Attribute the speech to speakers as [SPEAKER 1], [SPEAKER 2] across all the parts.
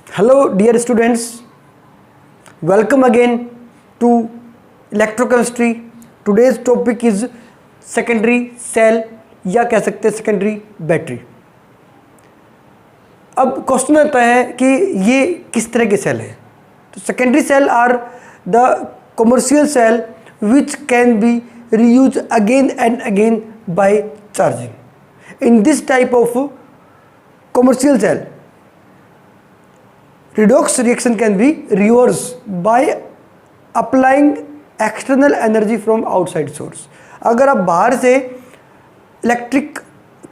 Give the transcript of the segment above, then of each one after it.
[SPEAKER 1] Hello dear students, welcome again to electrochemistry. Today's topic is secondary cell या कह सकते हैं secondary battery. अब क्वेश्चन आता है कि ये किस तरह के सेल है. तो secondary cell are the commercial cell which can be reuse again and again by charging. In this type of commercial cell redox reaction can be reversed by applying external energy from outside source. अगर आप बाहर से electric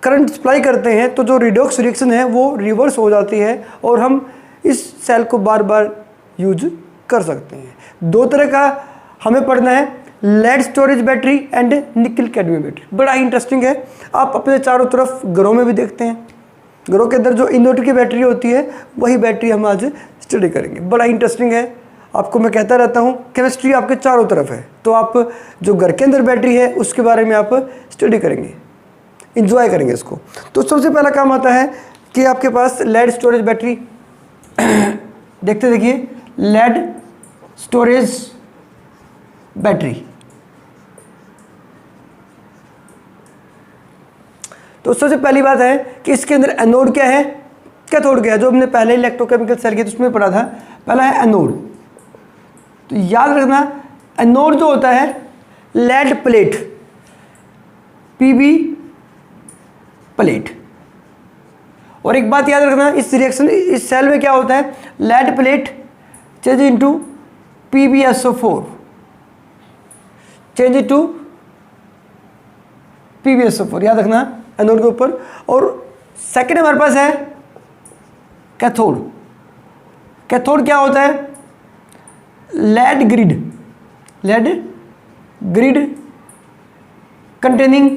[SPEAKER 1] current supply करते हैं तो जो redox reaction है वो रिवर्स हो जाती है और हम इस सेल को बार बार यूज कर सकते हैं. दो तरह का हमें पढ़ना है, lead storage battery and nickel cadmium battery. बड़ा ही इंटरेस्टिंग है. आप अपने चारों तरफ घरों में भी देखते हैं, घरों के अंदर जो इन्वर्टर की बैटरी होती है वही बैटरी हम आज स्टडी करेंगे. बड़ा इंटरेस्टिंग है. आपको मैं कहता रहता हूँ केमिस्ट्री आपके चारों तरफ है, तो आप जो घर के अंदर बैटरी है उसके बारे में आप स्टडी करेंगे, इंजॉय करेंगे इसको. तो सबसे पहला काम आता है कि आपके पास लेड स्टोरेज बैटरी देखिए लेड स्टोरेज बैटरी. तो सबसे पहली बात है कि इसके अंदर एनोड क्या है, कैथोड क्या है. जो हमने पहले इलेक्ट्रोकेमिकल सेल किया तो उसमें पढ़ा था. पहला है एनोड. तो याद रखना एनोड जो होता है लेड प्लेट, पीबी प्लेट. और एक बात याद रखना, इस रिएक्शन इस सेल में क्या होता है, lead plate change into PbSO4, change into PbSO4. याद रखना एनोड के ऊपर. और सेकंड हमारे पास है कैथोड. कैथोड क्या होता है, lead grid containing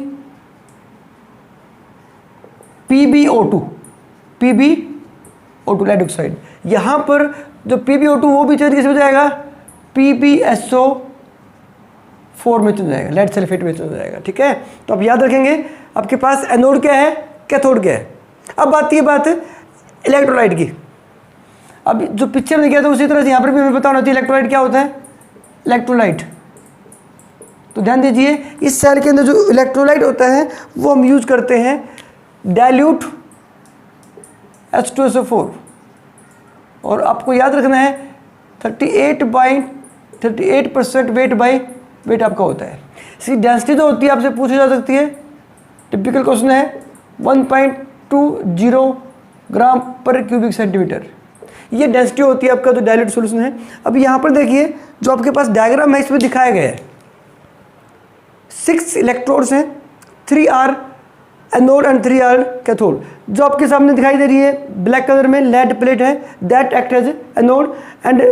[SPEAKER 1] PbO2 lead oxide. यहां पर जो PbO2 वो भी चेंज किस में जाएगा, PbSO4 में चेंज जाएगा, लेड सल्फेट में चेंज जाएगा. ठीक है. तो आप याद रखेंगे आपके पास एनोड क्या है, कैथोड क्या है. अब आती है बात इलेक्ट्रोलाइट की. अब जो पिक्चर में किया था उसी तरह से यहाँ पर भी हमें पता होना चाहिए इलेक्ट्रोलाइट क्या होता है, इलेक्ट्रोलाइट. तो ध्यान दीजिए इस सेल के अंदर जो इलेक्ट्रोलाइट होता है वो हम यूज करते हैं डाइल्यूट H2SO4. और आपको याद रखना है 38% वेट आपका होता है. इसकी डेंसिटी जो होती है आपसे पूछी जा सकती है, टिपिकल क्वेश्चन है 1.20 ग्राम पर क्यूबिक सेंटीमीटर. ये डेंसिटी होती है आपका जो डाइल्यूट सॉल्यूशन है. अब यहाँ पर देखिए जो आपके पास डायग्राम है इसमें दिखाया गया है 6 इलेक्ट्रोड्स हैं, 3 are anode and 3 are cathode. जो आपके सामने दिखाई दे रही है ब्लैक कलर में लेड प्लेट है, that act as anode. And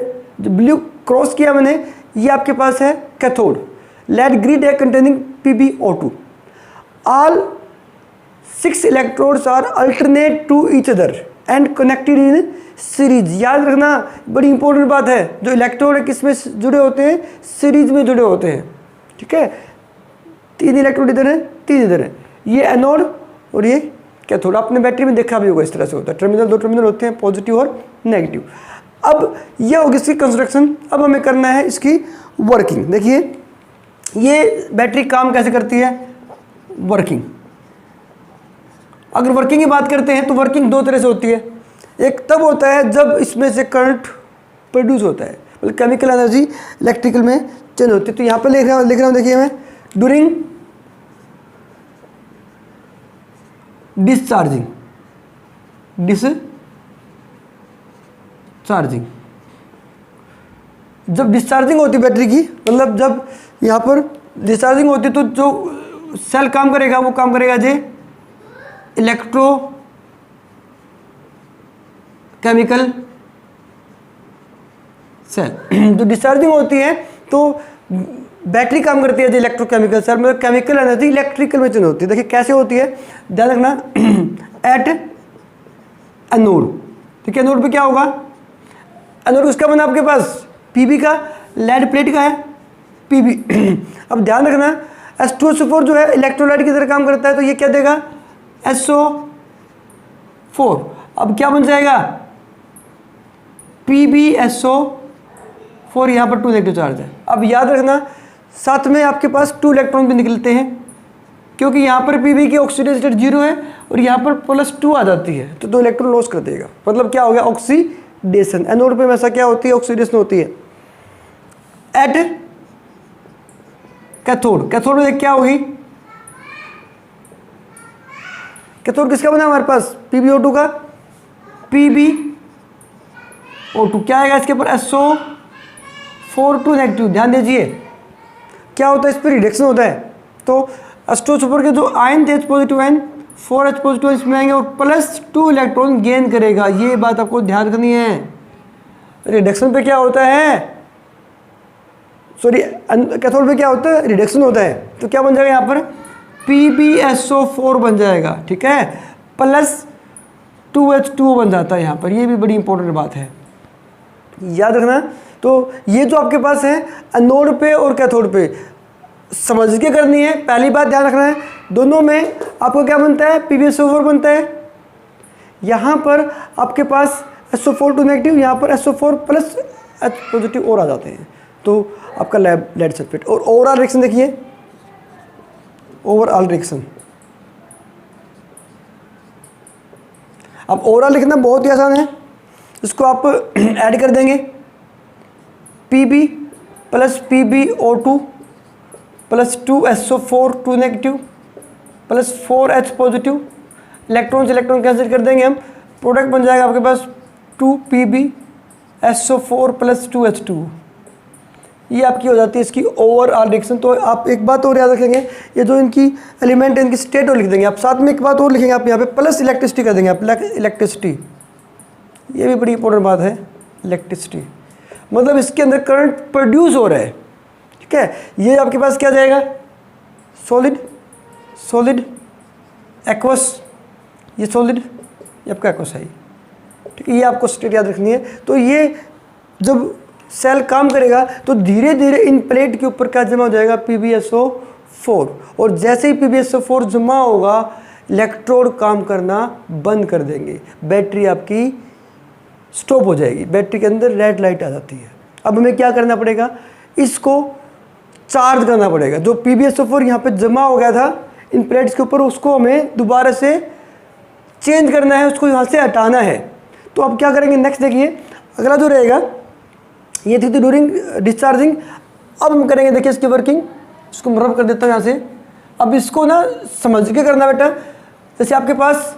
[SPEAKER 1] जो ब्लू क्रॉस किया मैंने ये आपके पास है कैथोड. लेड ग्रिड है containing PbO2. All 6 electrodes are alternate to each other and connected in series. याद रखना बड़ी इंपॉर्टेंट बात है, जो इलेक्ट्रोड है किस में जुड़े होते हैं, सीरीज में जुड़े होते हैं. ठीक है. 3 इलेक्ट्रोड इधर है, 3 इधर है. ये एनोड और ये कैथोड. आपने बैटरी में देखा भी होगा इस तरह से होता है, टर्मिनल 2 टर्मिनल होते हैं, पॉजिटिव और नेगेटिव. अब ये होगी इसकी कंस्ट्रक्शन. अब हमें करना है इसकी वर्किंग. देखिए ये बैटरी काम कैसे करती है, वर्किंग. अगर वर्किंग की बात करते हैं तो वर्किंग 2 तरह से होती है. एक तब होता है जब इसमें से करंट प्रोड्यूस होता है, मतलब केमिकल एनर्जी इलेक्ट्रिकल में चेंज होती है. तो यहाँ पर लिख रहा हूँ देखिए मैं, ड्यूरिंग डिस्चार्जिंग. जब डिस्चार्जिंग होती है बैटरी की, मतलब जब यहाँ पर डिस्चार्जिंग होती है तो जो सेल काम करेगा वो काम करेगा जे इलेक्ट्रो केमिकल सेल. जो डिस्चार्जिंग होती है तो बैटरी काम करती है जो इलेक्ट्रोकेमिकल सेल, मतलब केमिकल एनर्जी इलेक्ट्रिकल में चेंज होती है. देखिए कैसे होती है, ध्यान रखना. At anode. ठीक है. एनोड पे क्या होगा, एनोड उसका बना आपके पास Pb का, लेड प्लेट का है Pb. अब ध्यान रखना H2SO4 जो है इलेक्ट्रोलाइट की तरह काम करता है, तो ये क्या देगा SO4. अब क्या बन जाएगा PbSO4 यहाँ पर 2 नेगेटिव चार्ज है। अब याद रखना साथ में आपके पास 2 इलेक्ट्रॉन भी निकलते हैं, क्योंकि यहाँ पर Pb की ऑक्सीडेशन स्टेट 0 है और यहाँ पर +2 आ जाती है, तो 2 इलेक्ट्रॉन लॉस कर देगा। मतलब क्या हो गया, ऑक्सीडेशन। एनोड पे हमेशा क्या होती है, ऑक्सीडेशन होती है। एट कैथोड, कैथोड में क्या होगी, कैथोड किसका बना हमारे पास, PbO2 का। PbO2 क्या आएगा इसके ऊपर, SO4 2 नेगेटिव। ध्यान दीजिए क्या होता है, इस पर रिडक्शन होता है, तो H2SO4 के जो आयन थे H positive ion 4H positive इसमें आएंगे और +2 इलेक्ट्रॉन गेन करेगा। ये बात आपको ध्यान रखनी है। रिडक्शन पे क्या होता है, सॉरी कैथोड पे क्या होता है, रिडक्शन होता है। तो क्या बन जाएगा यहाँ पर, PbSO4 बन जाएगा, ठीक है, +2H2O बन जाता है यहाँ पर। ये भी बड़ी इंपॉर्टेंट बात है, याद रखना। तो ये जो आपके पास है एनोड पे और कैथोड पे समझ के करनी है। पहली बात ध्यान रखना है, दोनों में आपको क्या बनता है, PbSO4 बनता है। यहाँ पर आपके पास SO4 2 नेगेटिव, यहाँ पर SO4 +H पॉजिटिव और आ जाते हैं, तो आपका लेड सल्फेट। और ओवरऑल रिएक्शन देखिए, ओवरऑल रिएक्शन। अब ओवरऑल लिखना बहुत ही आसान है, इसको आप ऐड कर देंगे, Pb + PbO2 +2SO4 2 negative +4H positive, electron से इलेक्ट्रॉन कैंसिल कर देंगे हम, प्रोडक्ट बन जाएगा आपके पास 2PbSO4 +2H2। ये आपकी हो जाती है इसकी ओवरऑल रिएक्शन। तो आप एक बात और याद रखेंगे, ये जो इनकी एलिमेंट है इनकी स्टेट और लिख देंगे आप, साथ में एक बात और लिखेंगे आप यहाँ पे प्लस इलेक्ट्रिसिटी कर देंगे आप, इलेक्ट्रिसिटी। ये भी बड़ी इंपॉर्टेंट बात है, इलेक्ट्रिसिटी मतलब इसके अंदर करंट प्रोड्यूस हो रहा है, ठीक है। ये आपके पास क्या जाएगा, सॉलिड, सॉलिड, एक्वस, ये सॉलिड, ये आपका एक्वस है, ठीक है। ये आपको स्टेट याद रखनी है। तो ये जब सेल काम करेगा तो धीरे धीरे इन प्लेट के ऊपर क्या जमा हो जाएगा, PbSO4, और जैसे ही PbSO4 जमा होगा इलेक्ट्रोड काम करना बंद कर देंगे, बैटरी आपकी स्टॉप हो जाएगी, बैटरी के अंदर रेड लाइट आ जाती है। अब हमें क्या करना पड़ेगा, इसको चार्ज करना पड़ेगा। जो PbSO4 यहाँ पे जमा हो गया था इन प्लेट्स के ऊपर, उसको हमें दोबारा से चेंज करना है, उसको यहाँ से हटाना है। तो अब क्या करेंगे, नेक्स्ट देखिए अगला जो रहेगा, ये थी ड्यूरिंग डिस्चार्जिंग। अब हम करेंगे, देखिए इसकी वर्किंग, इसको मैं रब कर देता हूँ यहाँ से। अब इसको ना समझ के करना बेटा, जैसे आपके पास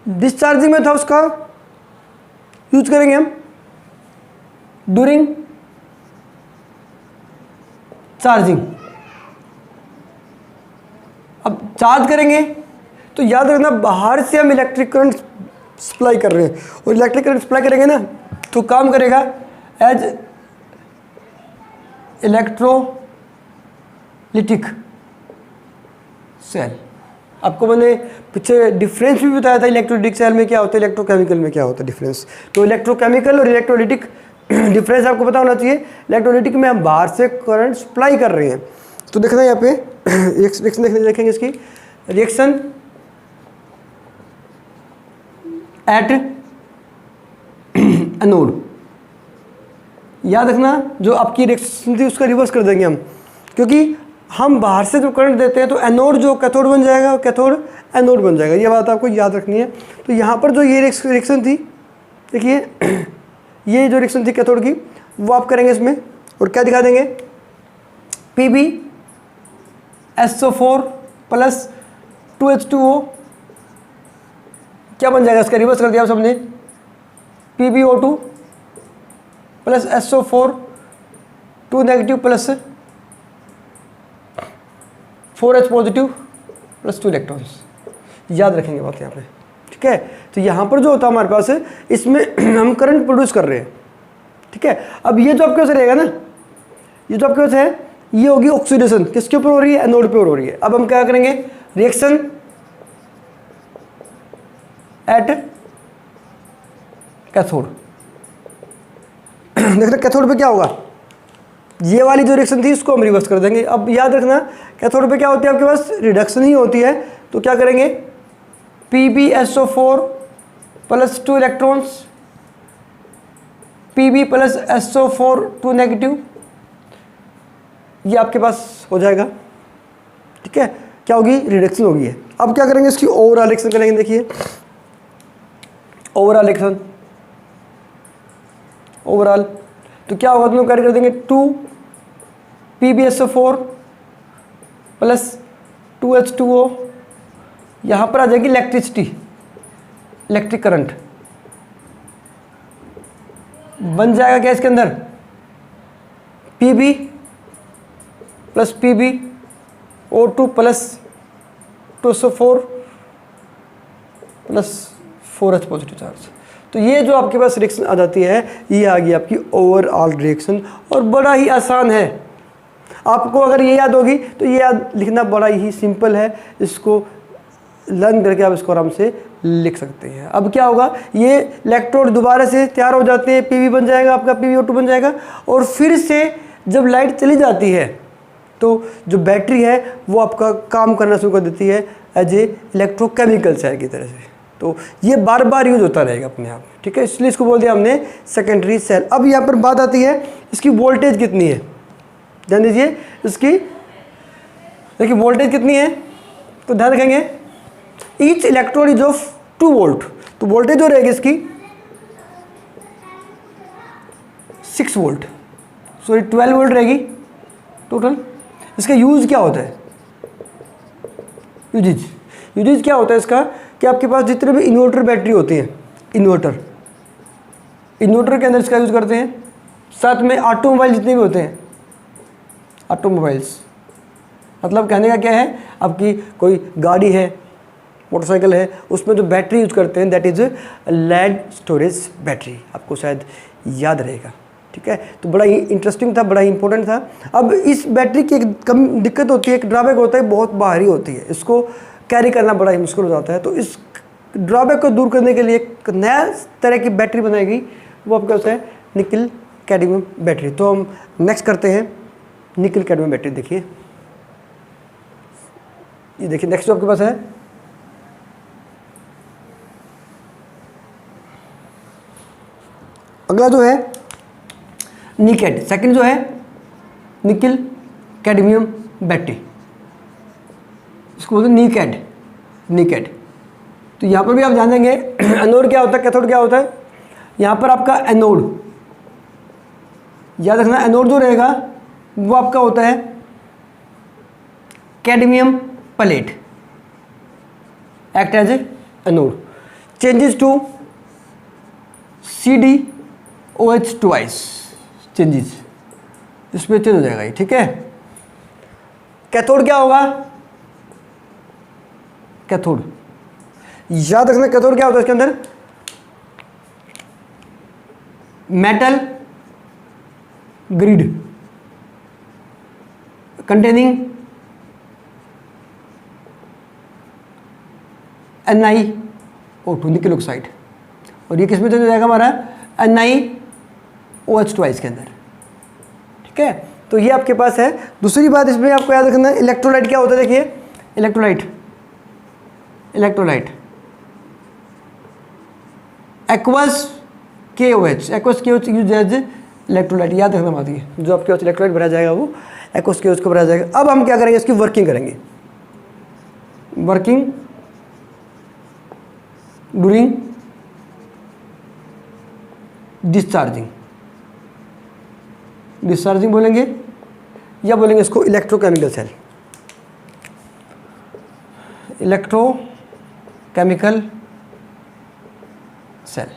[SPEAKER 1] डिस्चार्जिंग में था उसका यूज करेंगे हम ड्यूरिंग चार्जिंग। अब चार्ज करेंगे तो याद रखना बाहर से हम इलेक्ट्रिक करंट सप्लाई कर रहे हैं, और इलेक्ट्रिक करंट सप्लाई करेंगे ना तो काम करेगा एज इलेक्ट्रोलिटिक सेल। आपको मैंने पीछे डिफरेंस भी बताया था, इलेक्ट्रोलिटिक सेल में क्या होता है, इलेक्ट्रोकेमिकल में क्या होता है डिफरेंस। तो इलेक्ट्रोकेमिकल और इलेक्ट्रोलिटिक डिफरेंस आपको पता होना चाहिए। इलेक्ट्रोलिटिक में हम बाहर से करंट सप्लाई कर रहे हैं। तो देखना यहाँ पे रिएक्शन देखेंगे इसकी, रिएक्शन एट एनोड। याद रखना जो आपकी रिएक्शन थी उसका रिवर्स कर देंगे हम, क्योंकि हम बाहर से जो करंट देते हैं तो एनोड जो कैथोड बन जाएगा और कैथोड एनोड बन जाएगा। ये बात आपको याद रखनी है। तो यहाँ पर जो ये रिएक्शन थी, देखिए ये जो रिएक्शन थी कैथोड की, वो आप करेंगे इसमें, और क्या दिखा देंगे, PbSO4 +2H2O क्या बन जाएगा, इसका रिवर्स कर दिया आप सबने, PbO2 +SO4 2 negative +4H positive +2 electrons. याद रखेंगे बात यहाँ पे, ठीक है। तो यहाँ पर जो होता है हमारे पास है, इसमें हम करंट प्रोड्यूस कर रहे हैं, ठीक है। अब ये जो आपके पास रहेगा ना, ये जो आपके पास है, ये होगी ऑक्सीडेशन, किसके ऊपर हो रही है, एनोड पे हो रही है। अब हम क्या करेंगे, रिएक्शन एट कैथोड। देखना कैथोड पे क्या होगा, ये वाली जो रिएक्शन थी इसको हम रिवर्स कर देंगे। अब याद रखना कैथोड पे क्या होती है, आपके पास रिडक्शन ही होती है। तो क्या करेंगे, PbSO4 +2 electrons Pb plus SO4 2 negative, ये आपके पास हो जाएगा। ठीक है, क्या होगी, रिडक्शन होगी है। अब क्या करेंगे, इसकी ओवरऑल रिएक्शन करेंगे। देखिए ओवरऑल रिएक्शन, ओवरऑल तो क्या होगा, तुम कैरी कर देंगे 2 PbSO4 प्लस 2H2O, यहाँ पर आ जाएगी इलेक्ट्रिसिटी, इलेक्ट्रिक करंट बन जाएगा क्या इसके अंदर, Pb plus PbO2 plus 2SO4 plus 4H positive charge. तो ये जो आपके पास रिएक्शन आ जाती है, ये आ गई आपकी ओवरऑल रिएक्शन, और बड़ा ही आसान है। आपको अगर ये याद होगी तो ये याद लिखना बड़ा ही सिंपल है, इसको लर्न करके आप इसको आराम से लिख सकते हैं। अब क्या होगा, ये इलेक्ट्रोड दोबारा से तैयार हो जाते हैं, Pb बन जाएगा आपका, PbO2 बन जाएगा, और फिर से जब लाइट चली जाती है तो जो बैटरी है वो आपका काम करना शुरू कर देती है एज ए इलेक्ट्रोकेमिकल सेल की तरह से। तो ये बार बार यूज होता रहेगा अपने आप, ठीक है, इसलिए इसको बोल दिया हमने सेकेंडरी सेल। अब यहाँ पर बात आती है इसकी वोल्टेज कितनी है, ध्यान दीजिए इसकी, देखिए वोल्टेज कितनी है, तो ध्यान रखेंगे each electrode is of 2 volt, तो वोल्टेज जो रहेगी इसकी 6 वोल्ट, सॉरी 12 वोल्ट रहेगी टोटल। इसका यूज क्या होता है, यूजेज क्या होता है इसका, कि आपके पास जितने भी इन्वर्टर बैटरी होती हैं, इन्वर्टर के अंदर इसका यूज़ करते हैं। साथ में ऑटोमोबाइल जितने भी होते हैं, ऑटोमोबाइल्स मतलब कहने का क्या है, आपकी कोई गाड़ी है, मोटरसाइकिल है, उसमें जो बैटरी यूज करते हैं that is lead storage battery, आपको शायद याद रहेगा। ठीक है, तो बड़ा ही इंटरेस्टिंग था, बड़ा ही इंपॉर्टेंट था। अब इस बैटरी की एक कम दिक्कत होती है, एक ड्रॉबैक होता है, बहुत भारी होती है, इसको कैरी करना बड़ा ही मुश्किल हो जाता है। तो इस ड्रॉबैक को दूर करने के लिए एक नया तरह की बैटरी बनाएगी, वो आपके पास है निकल कैडमियम बैटरी। तो हम नेक्स्ट करते हैं निकल कैडमियम बैटरी। देखिए ये देखिए नेक्स्ट जो आपके पास है, अगला जो है निकेड, सेकंड जो है निकल कैडमियम बैटरी, इसको बोलते हैं निकेड। तो यहाँ पर भी आप जान देंगे एनोड क्या होता है, कैथोड क्या होता है। यहाँ पर आपका एनोड याद रखना, एनोड जो रहेगा वो आपका होता है cadmium plate, act as a anode, changes to CdOH twice, changes इसमें चेंज हो जाएगा ये, ठीक है। कैथोड क्या होगा, कैथोड याद रखना, कैथोड क्या होता है इसके अंदर, मेटल ग्रिड कंटेनिंग NiO2 निकल ऑक्साइड, और ये किसमें चेंज हो जाएगा हमारा NiOH ट्वाइस के अंदर, ठीक है। तो ये आपके पास है। दूसरी बात इसमें आपको याद रखना, इलेक्ट्रोलाइट क्या होता है, देखिए electrolyte aqueous KOH use as electrolyte, याद रखना बात ये, जो आपके पास इलेक्ट्रोलाइट भरा जाएगा वो एक्वस KOH को भरा जाएगा। अब हम क्या करेंगे, इसकी वर्किंग करेंगे, वर्किंग ड्यूरिंग डिस्चार्जिंग बोलेंगे, या बोलेंगे इसको इलेक्ट्रोकेमिकल सेल, इलेक्ट्रोकेमिकल सेल,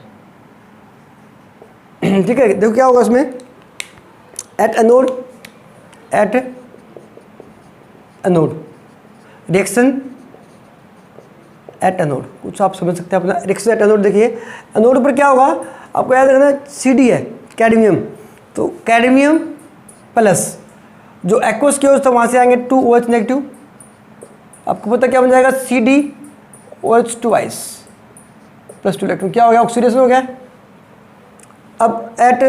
[SPEAKER 1] ठीक है। देखो क्या होगा इसमें, at anode reaction at anode, कुछ आप समझ सकते हैं अपना रिएक्शन एट एनोड। देखिए एनोड पर क्या होगा, आपको याद रखना CD है कैडमियम, तो कैडमियम प्लस जो एक्वस KOH था वहाँ से आएंगे 2OH नेगेटिव, आपको पता क्या बन जाएगा CdOH ट्वाइस प्लस 2 इलेक्ट्रॉन, क्या हो गया, ऑक्सीडेशन हो गया। अब एट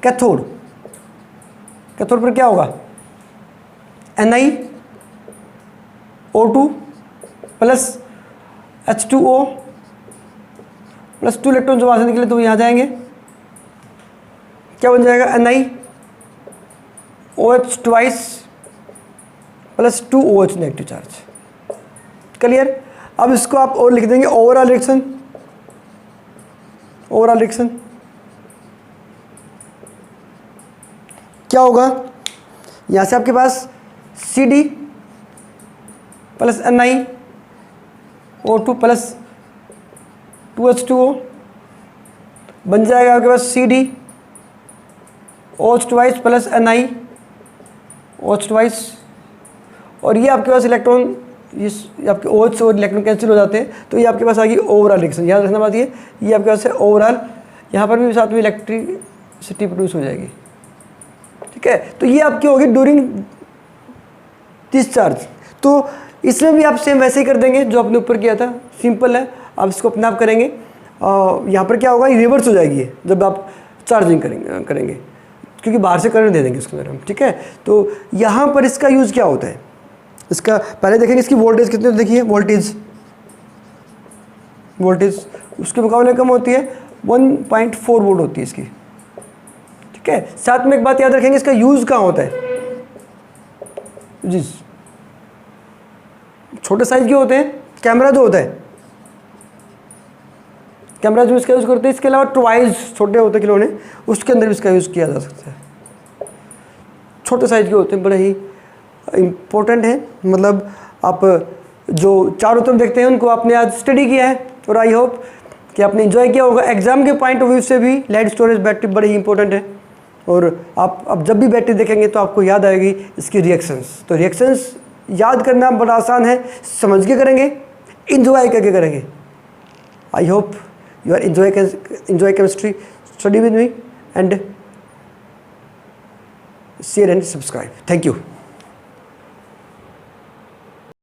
[SPEAKER 1] कैथोड पर क्या होगा, NiO2 plus H2O plus 2 electron जो वहाँ से निकले तो यहाँ जाएंगे, क्या बन जाएगा, NiOH twice plus 2OH negative charge. Clear. अब इसको आप और लिख देंगे ओवरऑल रिएक्शन। ओवरऑल रिएक्शन क्या होगा, यहां से आपके पास CD plus NiO2 plus 2H2O बन जाएगा आपके पास CdOH twice plus NiOH twice, और ये आपके पास इलेक्ट्रॉन, ये आपके OH और इलेक्ट्रॉन कैंसिल हो जाते हैं, तो ये आपके पास आ गई ओवरऑल रिएक्शन। याद रखना बात ये आपके पास है ओवरऑल, यहाँ पर भी साथ में इलेक्ट्रिसिटी प्रोड्यूस हो जाएगी। ठीक है, तो ये आपकी होगी ड्यूरिंग डिस्चार्ज। तो इसमें भी आप सेम वैसे ही कर देंगे जो आपने ऊपर किया था, सिंपल है। आप इसको अपने आप करेंगे, यहाँ पर क्या होगा, ये रिवर्स हो जाएगी ये जब आप चार्जिंग करेंगे क्योंकि बाहर से करंट दे देंगे इसके अंदर हम। ठीक है, तो यहाँ पर इसका यूज़ क्या होता है, इसका पहले देखेंगे इसकी वोल्टेज कितनी, देखिए वोल्टेज उसके मुकाबले कम होती है, 1.4 वोल्ट होती है इसकी। ठीक है, साथ में एक बात याद रखेंगे, इसका यूज़ कहाँ होता है, जी छोटे साइज के होते हैं, कैमरा जो होता है, कैमरा जो इसका यूज़ करते हैं, इसके अलावा ट्वाइस छोटे होते हैं खिलौने, उसके अंदर भी इसका यूज़ किया जा सकता है। छोटे साइज के होते हैं, बड़े ही इम्पोर्टेंट है, मतलब आप जो चारों तरफ देखते हैं उनको आपने आज स्टडी किया है, और आई होप कि आपने एंजॉय किया होगा। एग्जाम के पॉइंट ऑफ व्यू से भी लेड स्टोरेज बैटरी बड़ी ही इंपॉर्टेंट है, और आप जब भी बैटरी देखेंगे तो आपको याद आएगी इसकी रिएक्शंस। तो रिएक्शंस याद करना बड़ा आसान है, समझ के करेंगे, इंजॉय करके करेंगे। I hope you are enjoy chemistry, study with me and share and subscribe. Thank you.